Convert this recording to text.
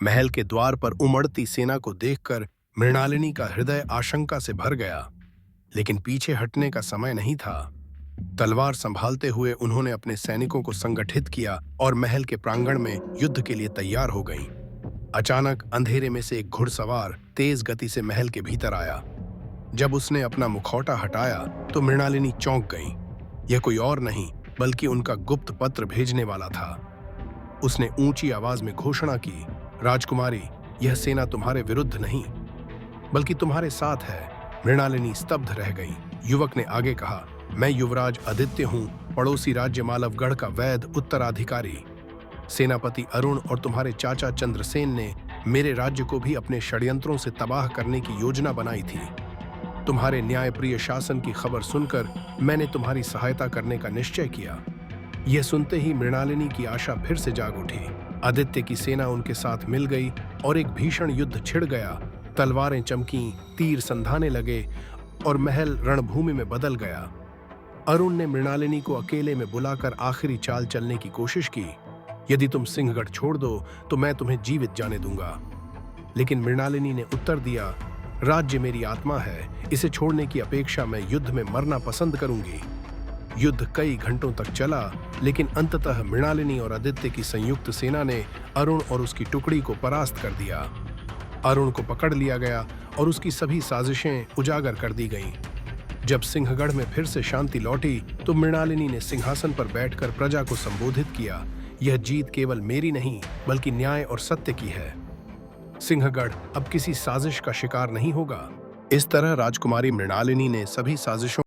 महल के द्वार पर उमड़ती सेना को देखकर मृणालिनी का हृदय आशंका से भर गया, लेकिन पीछे हटने का समय नहीं था। तलवार संभालते हुए उन्होंने अपने सैनिकों को संगठित किया और महल के प्रांगण में युद्ध के लिए तैयार हो गईं। अचानक अंधेरे में से एक घुड़सवार तेज गति से महल के भीतर आया। जब उसने अपना मुखौटा हटाया तो मृणालिनी चौंक गई। यह कोई और नहीं बल्कि उनका गुप्त पत्र भेजने वाला था। उसने ऊंची आवाज में घोषणा की, राजकुमारी, यह सेना तुम्हारे विरुद्ध नहीं बल्कि तुम्हारे साथ है। मृणालिनी स्तब्ध रह गई। युवक ने आगे कहा, मैं युवराज आदित्य हूं, पड़ोसी राज्य मालवगढ़ का वैध उत्तराधिकारी। सेनापति अरुण और तुम्हारे चाचा चंद्रसेन ने मेरे राज्य को भी अपने षड्यंत्रों से तबाह करने की योजना बनाई थी। तुम्हारे न्यायप्रिय शासन की खबर सुनकर मैंने तुम्हारी सहायता करने का निश्चय किया। यह सुनते ही मृणालिनी की आशा फिर से जाग उठी। आदित्य की सेना उनके साथ मिल गई और एक भीषण युद्ध छिड़ गया। तलवारें चमकीं, तीर संधाने लगे और महल रणभूमि में बदल गया। अरुण ने मृणालिनी को अकेले में बुलाकर आखिरी चाल चलने की कोशिश की। यदि तुम सिंहगढ़ छोड़ दो तो मैं तुम्हें जीवित जाने दूंगा। लेकिन मृणालिनी ने उत्तर दिया, राज्य मेरी आत्मा है, इसे छोड़ने की अपेक्षा मैं युद्ध में मरना पसंद करूंगी। युद्ध कई घंटों तक चला, लेकिन अंततः मृणालिनी और आदित्य की संयुक्त सेना ने अरुण और उसकी टुकड़ी को परास्त कर दिया। अरुण को पकड़ लिया गया और उसकी सभी साजिशें उजागर कर दी गईं। जब सिंहगढ़ में फिर से शांति लौटी तो मृणालिनी ने सिंहासन पर बैठकर प्रजा को संबोधित किया, यह जीत केवल मेरी नहीं बल्कि न्याय और सत्य की है। सिंहगढ़ अब किसी साजिश का शिकार नहीं होगा। इस तरह राजकुमारी मृणालिनी ने सभी साजिशों